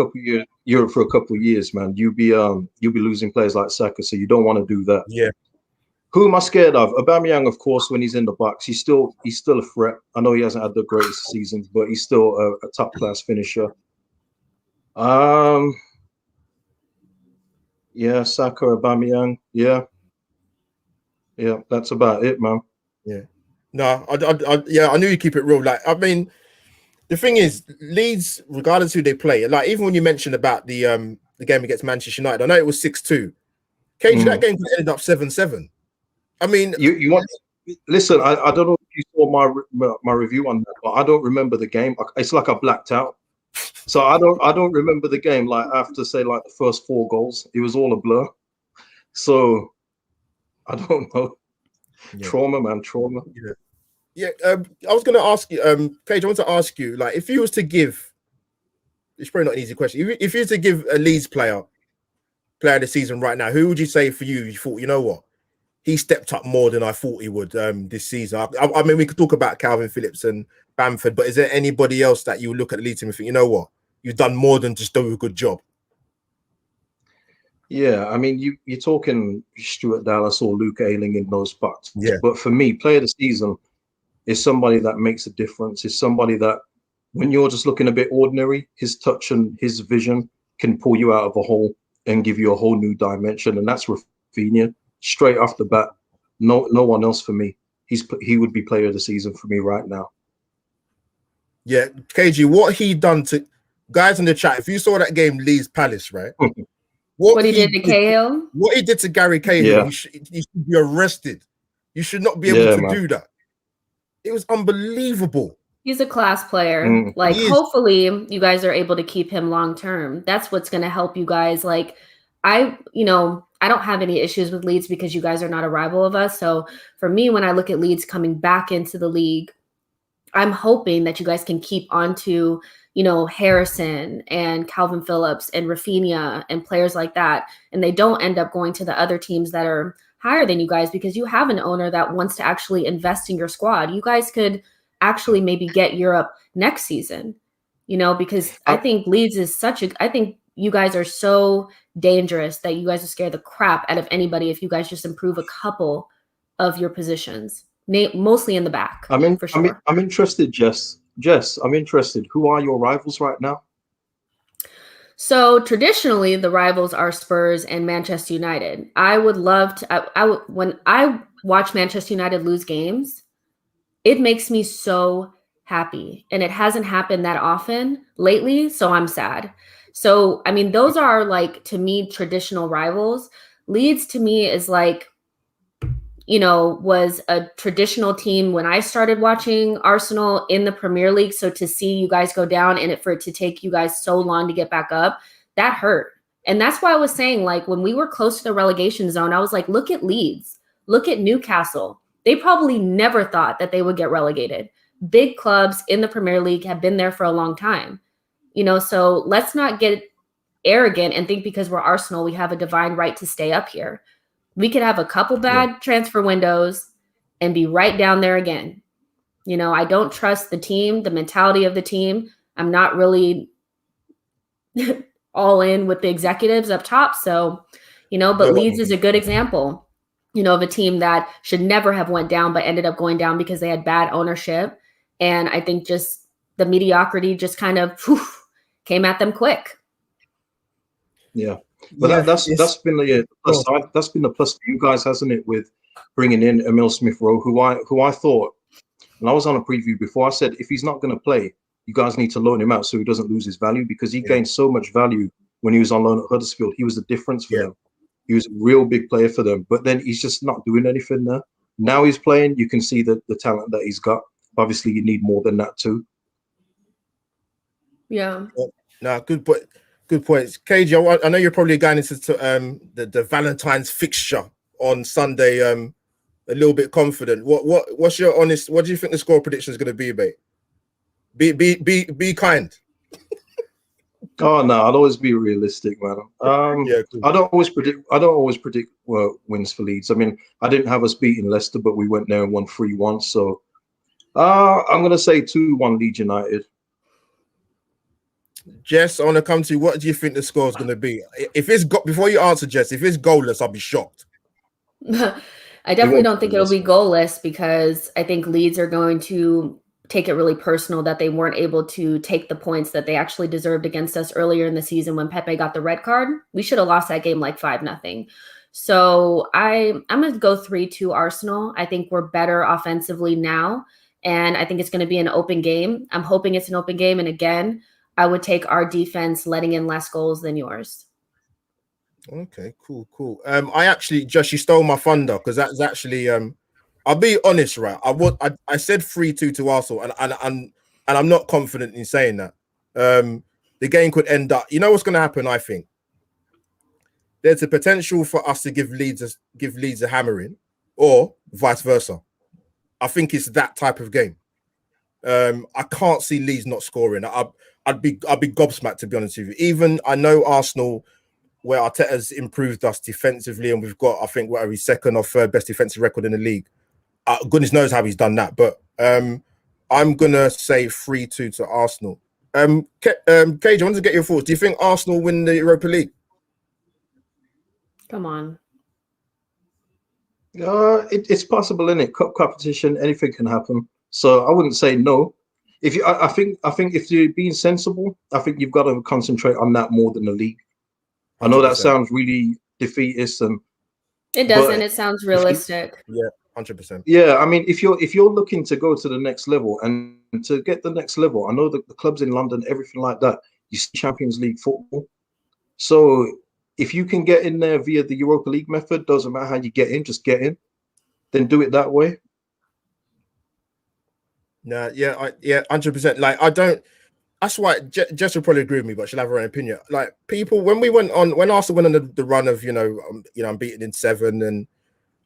Europe for a couple of years, man, you'll be losing players like Saka, so you don't want to do that. Yeah. Who am I scared of? Aubameyang, of course, when he's in the box, he's still a threat. I know he hasn't had the greatest seasons, but he's still a top class finisher. Yeah, Saka, Aubameyang. Yeah, that's about it, man. Yeah. No, I knew you keep it real. Like, I mean, the thing is, Leeds, regardless who they play, like even when you mentioned about the game against Manchester United, I know it was 6-2. KG, that game could have ended up 7-7. I mean, you want listen? I don't know if you saw my review on that, but I don't remember the game. It's like I blacked out, so I don't remember the game. Like after say like the first 4 goals, it was all a blur. So I don't know. Yeah. Trauma, man, trauma. Yeah. I was going to ask you, KG, I want to ask you, like, if you was to give, it's probably not an easy question. If you was to give a Leeds player of the season right now, who would you say for you? You thought, you know what? He stepped up more than I thought he would this season. I mean, we could talk about Calvin Phillips and Bamford, but is there anybody else that you look at Leeds and think, you know what, you've done more than just do a good job? Yeah, I mean, you're talking Stuart Dallas or Luke Ayling in those spots. Yeah. But for me, player of the season is somebody that makes a difference. Is somebody that, when you're just looking a bit ordinary, his touch and his vision can pull you out of a hole and give you a whole new dimension. And that's Rafinha. Straight off the bat, no one else for me. He would be player of the season for me right now. Yeah, KG, what he done to guys in the chat? If you saw that game, Leeds Palace, right? What he did to Cahill? What he did to Gary Cahill, yeah. he should be arrested. You should not be able to do that. It was unbelievable. He's a class player. Like, hopefully you guys are able to keep him long term. That's what's going to help you guys. Like, I don't have any issues with Leeds because you guys are not a rival of us. So for me, when I look at Leeds coming back into the league, I'm hoping that you guys can keep on to, Harrison and Calvin Phillips and Rafinha and players like that. And they don't end up going to the other teams that are higher than you guys, because you have an owner that wants to actually invest in your squad. You guys could actually maybe get Europe next season, because I think Leeds is I think you guys are so dangerous that you guys will scare the crap out of anybody if you guys just improve a couple of your positions, mostly in the back. For sure. I'm interested, Jess. I'm interested. Who are your rivals right now? So traditionally, the rivals are Spurs and Manchester United. I would love to. When I watch Manchester United lose games, it makes me so happy, and it hasn't happened that often lately. So I'm sad. So, I mean, those are like, to me, traditional rivals. Leeds to me is like, was a traditional team when I started watching Arsenal in the Premier League. So to see you guys go down and for it to take you guys so long to get back up, that hurt. And that's why I was saying, like, when we were close to the relegation zone, I was like, look at Leeds, look at Newcastle. They probably never thought that they would get relegated. Big clubs in the Premier League have been there for a long time. So let's not get arrogant and think because we're Arsenal, we have a divine right to stay up here. We could have a couple bad transfer windows and be right down there again. I don't trust the team, the mentality of the team. I'm not really all in with the executives up top. So, but Leeds is a good example, of a team that should never have went down, but ended up going down because they had bad ownership. And I think just the mediocrity just kind of came at them quick. Yeah. But that's been the plus side. That's been the plus for you guys, hasn't it? With bringing in Emil Smith-Rowe, who I thought, and I was on a preview before, I said if he's not going to play, you guys need to loan him out so he doesn't lose his value, because he gained so much value when he was on loan at Huddersfield. He was the difference for them. He was a real big player for them, but then he's just not doing anything there. Now he's playing. You can see the talent that he's got. Obviously, you need more than that too. Yeah. No, good point. Good points. KG, I know you're probably going into the Valentine's fixture on Sunday a little bit confident. What's your honest? What do you think the score prediction is going to be, mate? Be kind. Oh no, I'd always be realistic, man. I don't always predict wins for Leeds. I mean, I didn't have us beating Leicester, but we went there and won 3-1. So I'm going to say 2-1 Leeds United. Jess, I want to come to you. What do you think the score is going to be? If it's before you answer, Jess, if it's goalless, I'll be shocked. I definitely don't think it'll be goalless because I think Leeds are going to take it really personal that they weren't able to take the points that they actually deserved against us earlier in the season when Pepe got the red card. We should have lost that game like 5-0. So I'm going to go 3-2 Arsenal. I think we're better offensively now, and I think it's going to be an open game. I'm hoping it's an open game, and again, I would take our defense letting in less goals than yours. Okay, cool. I actually you stole my thunder because that's actually I'll be honest, right? I said 3-2 to Arsenal, and I'm not confident in saying that. The game could end up. You know what's going to happen? I think there's a potential for us to give Leeds a hammering, or vice versa. I think it's that type of game. I can't see Leeds not scoring. I'd be gobsmacked, to be honest with you. Even I know Arsenal, where Arteta's improved us defensively, and we've got, I think, whatever his second or third best defensive record in the league. Goodness knows how he's done that. But I'm gonna say 3-2 to Arsenal. Cage, I want to get your thoughts. Do you think Arsenal win the Europa League? Come on. It's possible, isn't it? Cup competition, anything can happen. So I wouldn't say no. I think if you're being sensible, I think you've got to concentrate on that more than the league. 100%. I know that sounds really defeatist, and it doesn't. It sounds realistic. Yeah, 100%. Yeah, I mean, if you're looking to go to the next level and to get the next level, I know that the clubs in London, everything like that, you see Champions League football. So if you can get in there via the Europa League method, doesn't matter how you get in, just get in, then do it that way. Nah, yeah, 100%. Like, I don't. That's why Jess will probably agree with me, but she'll have her own opinion. Like, people, when Arsenal went on the run of I'm beaten in 7, and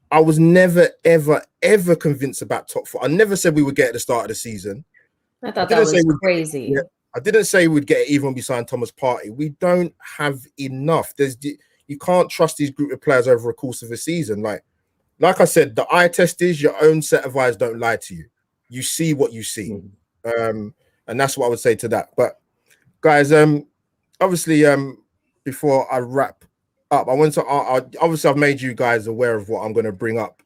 I was never ever convinced about top 4. I never said we would get at the start of the season. I thought that was crazy. I didn't say we'd get it even when we signed Thomas Partey. We don't have enough. You can't trust these group of players over a course of a season. Like I said, the eye test is your own set of eyes don't lie to you. You see what you see. And that's what I would say to that. But guys, obviously, before I wrap up, I want to obviously I've made you guys aware of what I'm going to bring up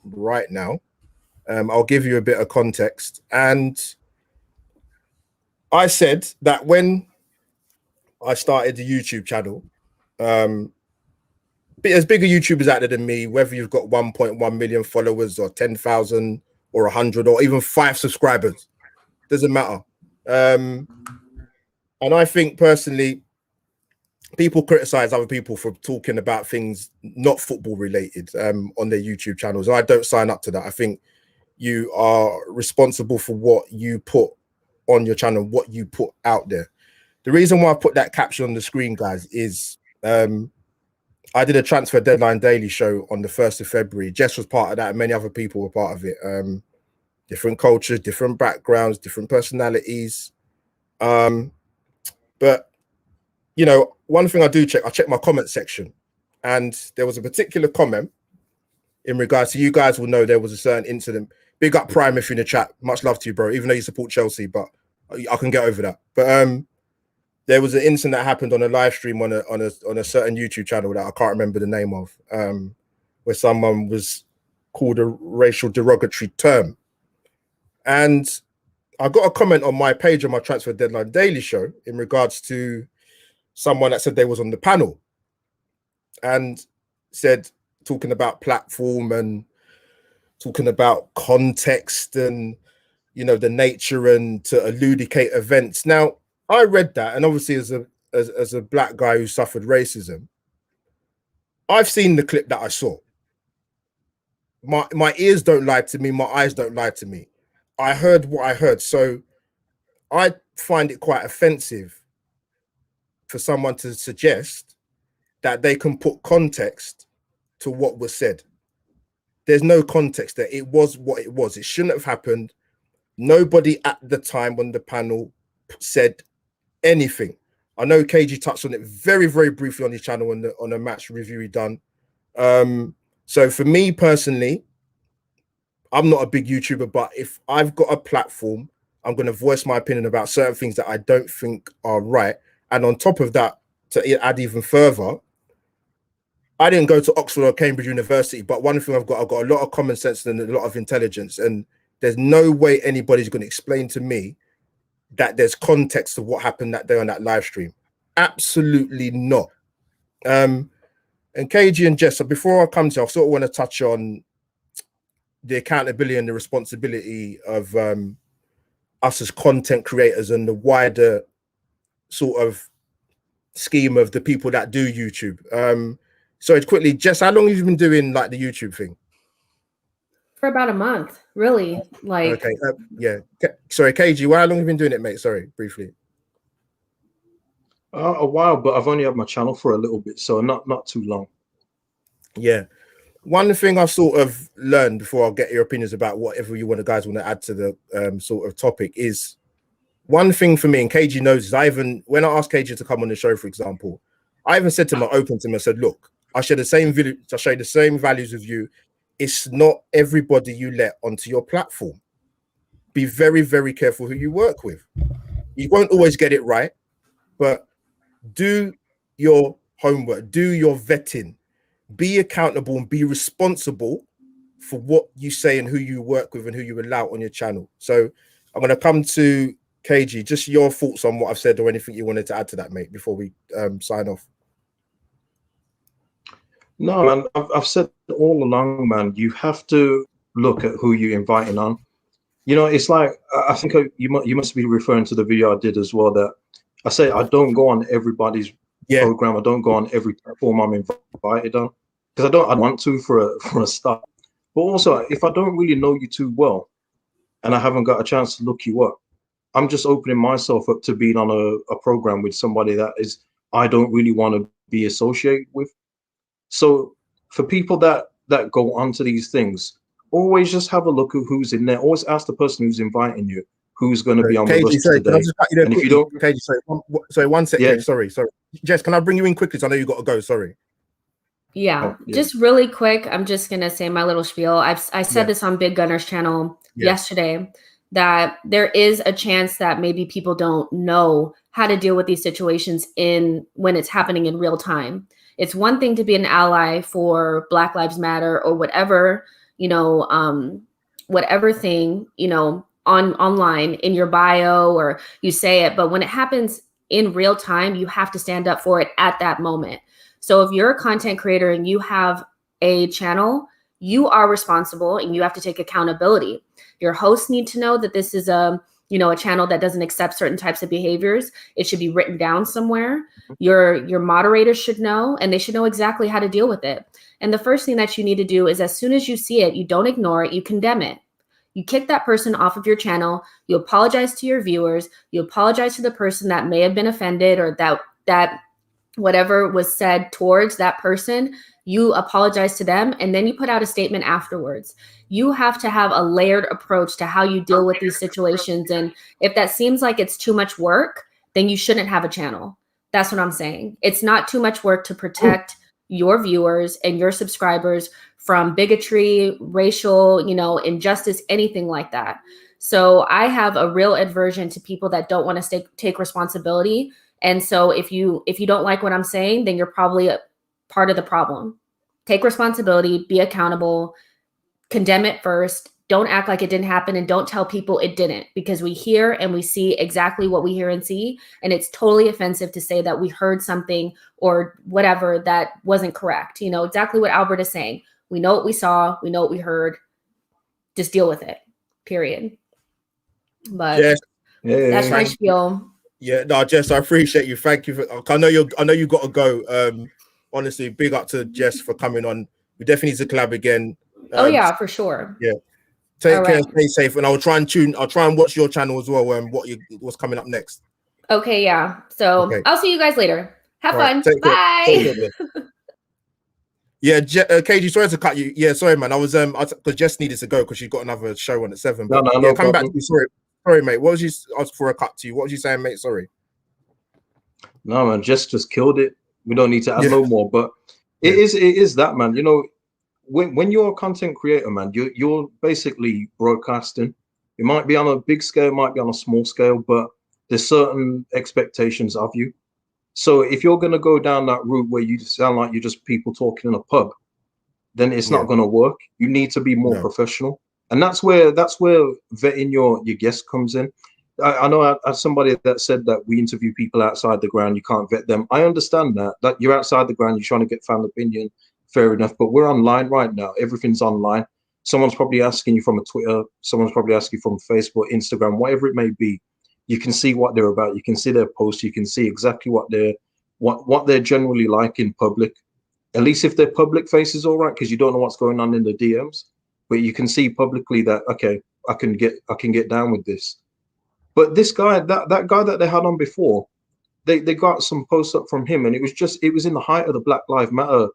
right now. I'll give you a bit of context. And I said that when I started the YouTube channel, as bigger YouTubers out there than me, whether you've got 1.1 million followers or 10,000 or 100 or even 5 subscribers, doesn't matter. And I think personally, people criticize other people for talking about things not football related on their YouTube channels. I don't sign up to that. I think you are responsible for what you put on your channel, what you put out there. The reason why I put that caption on the screen, guys, is I did a transfer deadline daily show on the 1st of February. Jess was part of that, and many other people were part of it. Different cultures, different backgrounds, different personalities. But one thing I check my comment section, and there was a particular comment in regards to, you guys will know there was a certain incident. Big up Prime if you're in the chat. Much love to you, bro. Even though you support Chelsea, but I can get over that. But there was an incident that happened on a live stream on a certain YouTube channel that I can't remember the name of, where someone was called a racial derogatory term. And I got a comment on my page on my Transfer Deadline Daily show in regards to someone that said they was on the panel and said, talking about platform and talking about context and, the nature and to elucidate events. Now, I read that, and obviously as a black guy who suffered racism, I've seen the clip that I saw. My ears don't lie to me. My eyes don't lie to me. I heard what I heard. So I find it quite offensive for someone to suggest that they can put context to what was said. There's no context there. It was what it was. It shouldn't have happened. Nobody at the time on the panel said anything. I know KG touched on it very, very briefly on his channel on a match review he done. So for me personally, I'm not a big YouTuber, but if I've got a platform, I'm going to voice my opinion about certain things that I don't think are right. And on top of that, to add even further, I didn't go to Oxford or Cambridge University, but one thing I've got a lot of common sense and a lot of intelligence, and there's no way anybody's going to explain to me that there's context to what happened that day on that live stream. Absolutely not. And KG and Jess, so before I come to you, I sort of want to touch on the accountability and the responsibility of us as content creators and the wider sort of scheme of the people that do YouTube. So quickly, Jess, how long have you been doing like the YouTube thing? For about a month, really. Like, okay, yeah. Sorry, KG, how long have you been doing it, mate? Sorry, briefly. A while, but I've only had my channel for a little bit, so not too long. Yeah. One thing I've sort of learned before I'll get your opinions about whatever you guys want to add to the sort of topic is one thing for me, and KG knows, is when I asked KG to come on the show, for example, I even said to him, I opened to him, I said, look, I share the same values with you. It's not everybody you let onto your platform. Be very, very careful who you work with. You won't always get it right, but do your homework, do your vetting, be accountable and be responsible for what you say and who you work with and who you allow on your channel. So I'm going to come to KG, just your thoughts on what I've said or anything you wanted to add to that, mate, before we sign off. No, man, I've said all along, man, you have to look at who you're inviting on. You know, it's like, I think you must be referring to the video I did as well, that I say I don't go on everybody's program. I don't go on every platform I'm invited on, because I want to for a start. But also, if I don't really know you too well and I haven't got a chance to look you up, I'm just opening myself up to being on a program with somebody that I don't really want to be associated with. So for people that go onto these things, always just have a look at who's in there. Always ask the person who's inviting you who's going to be on with us today. And if you don't, KG, sorry, 1 second. Yeah. Sorry. Jess, can I bring you in quickly? So I know you got to go. Sorry. Yeah, just really quick. I'm just gonna say my little spiel. I said this on Big Gunner's channel yesterday, that there is a chance that maybe people don't know how to deal with these situations when it's happening in real time. It's one thing to be an ally for Black Lives Matter or whatever, whatever thing, online in your bio, or you say it, but when it happens in real time, you have to stand up for it at that moment. So if you're a content creator and you have a channel, you are responsible and you have to take accountability. Your hosts need to know that this is a channel that doesn't accept certain types of behaviors. It should be written down somewhere. Your moderators should know, and they should know exactly how to deal with it. And the first thing that you need to do is, as soon as you see it, you don't ignore it, you condemn it. You kick that person off of your channel. You apologize to your viewers. You apologize to the person that may have been offended, or that whatever was said towards that person, you apologize to them, and then you put out a statement afterwards. You have to have a layered approach to how you deal with these situations. And if that seems like it's too much work, then you shouldn't have a channel. That's what I'm saying. It's not too much work to protect your viewers and your subscribers from bigotry, racial, injustice, anything like that. So I have a real aversion to people that don't want to take responsibility. And so if you don't like what I'm saying, then you're probably a part of the problem. Take responsibility, be accountable, condemn it first. Don't act like it didn't happen, and don't tell people it didn't, because we hear and we see exactly what we hear and see. And it's totally offensive to say that we heard something or whatever that wasn't correct. Exactly what Albert is saying. We know what we saw. We know what we heard. Just deal with it, period. But that's my spiel. Yeah, no, Jess, I appreciate you. Thank you. I know you got to go. Honestly, big up to Jess for coming on. We definitely need to collab again. Oh yeah, for sure. Yeah. Take care, stay safe, and I'll try and watch your channel as well. What's coming up next? Okay, yeah. So I'll see you guys later. Have fun. Bye. Yeah, KG, sorry to cut you. Yeah, sorry, man. I was because Jess needed to go because she's got another show on at 7. But no come back to you. Sorry, mate. What was you asked for a cut to you? What was you saying, mate? Sorry. No, man, Jess just killed it. We don't need to add no more. But it is that, man. When you're a content creator, man, you're basically broadcasting. It might be on a big scale, might be on a small scale, but there's certain expectations of you. So if you're going to go down that route where you sound like you're just people talking in a pub, then it's not going to work. You need to be more professional, and that's where vetting your guest comes in. I know as somebody that said that we interview people outside the ground, you can't vet them. I understand that you're outside the ground, you're trying to get fan opinion, fair enough. But we're online right now. Everything's online. Someone's probably asking you from a Twitter. Someone's probably asking you from Facebook, Instagram, whatever it may be. You can see what they're about. You can see their posts. You can see exactly what they're generally like in public. At least if their public face is all right, because you don't know what's going on in the DMs. But you can see publicly that, okay, I can get down with this. But this guy, that guy that they had on before, they got some posts up from him, and it was in the height of the Black Lives Matter,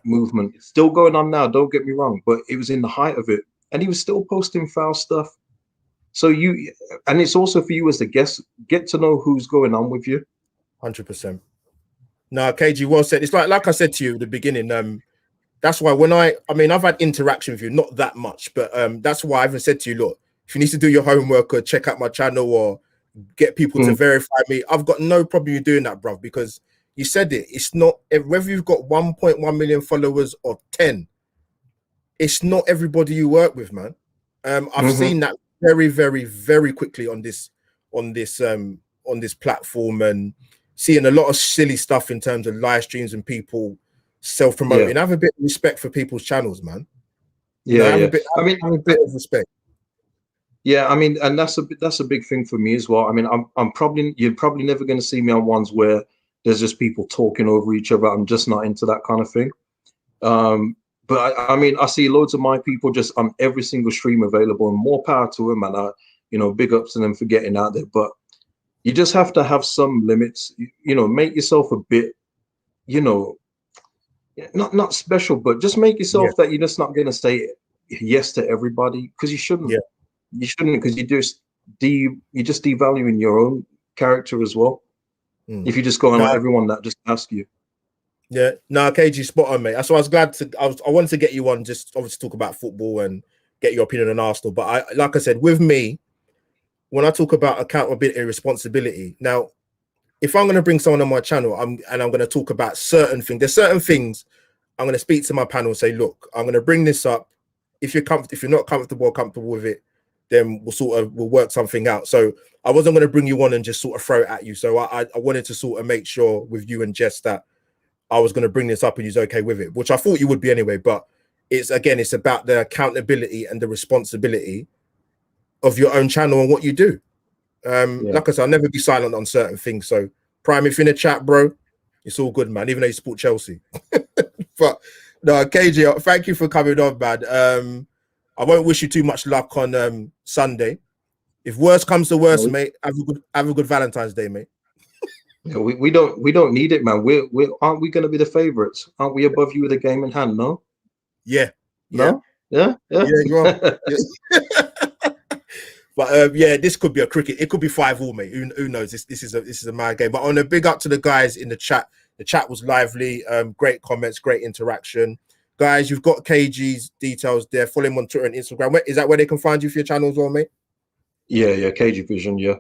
movement. It's still going on now, don't get me wrong, but it was in the height of it, and he was still posting foul stuff. So and it's also for you as the guest, get to know who's going on with you. 100%. No, KG, well said. It's like I said to you at the beginning. That's why I've had interaction with you, not that much, but that's why I even said to you, look, if you need to do your homework or check out my channel or get people to verify me, I've got no problem you doing that, bro, because you said it. It's not, whether you've got 1.1 million followers or 10, it's not everybody you work with, man. I've seen that very, very, very quickly on this platform, and seeing a lot of silly stuff in terms of live streams and people self-promoting. Have a bit of respect for people's channels, man. Have a bit of respect. Yeah, I mean, and that's a big thing for me as well. I mean, you're probably never going to see me on ones where there's just people talking over each other. I'm just not into that kind of thing. But I mean, I see loads of my people just on every single stream available, and more power to them. And big ups to them for getting out there. But you just have to have some limits. Make yourself a bit, not special, but just make yourself that you're just not going to say yes to everybody, because you shouldn't. Yeah. You shouldn't, because you're just devaluing your own character as well. If you just go on everyone that just asks you. Yeah, no, KG, spot on, mate. So I was glad I wanted to get you on, just obviously talk about football and get your opinion on Arsenal. But like I said, with me, when I talk about accountability and responsibility, now, if I'm going to bring someone on my channel, I'm going to talk about certain things. There's certain things I'm going to speak to my panel and say, look, I'm going to bring this up. If you're not comfortable with it, then we'll work something out. So I wasn't going to bring you on and just sort of throw it at you. So I wanted to sort of make sure with you and Jess that I was going to bring this up and you're okay with it, which I thought you would be anyway. But it's about the accountability and the responsibility of your own channel and what you do. Like I said, I'll never be silent on certain things. So Prime, if you're in the chat, bro, it's all good, man, even though you support Chelsea. But no, KJ, thank you for coming on, man. I won't wish you too much luck on Sunday. If worse comes to worse, mate, have a good Valentine's Day, mate. Yeah, we don't need it, man. Aren't we going to be the favorites? Aren't we above you with a game in hand? No. Yeah. No. Yeah. You are. But this could be a cricket. It could be 5-5, mate. Who knows? This is a mad game. But on a big up to the guys in the chat. The chat was lively. Great comments, great interaction. Guys, you've got KG's details there. Follow him on Twitter and Instagram. Is that where they can find you for your channel as well, mate? Yeah, KG Vision, yeah.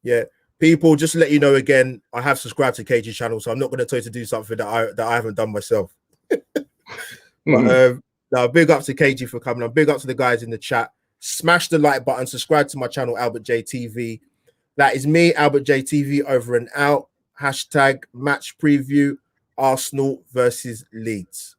Yeah. People, just to let you know again, I have subscribed to KG's channel, so I'm not going to tell you to do something that I haven't done myself. But now, big up to KG for coming on. Big up to the guys in the chat. Smash the like button. Subscribe to my channel, Albert J TV. That is me, Albert J TV, over and out. # match preview, Arsenal versus Leeds.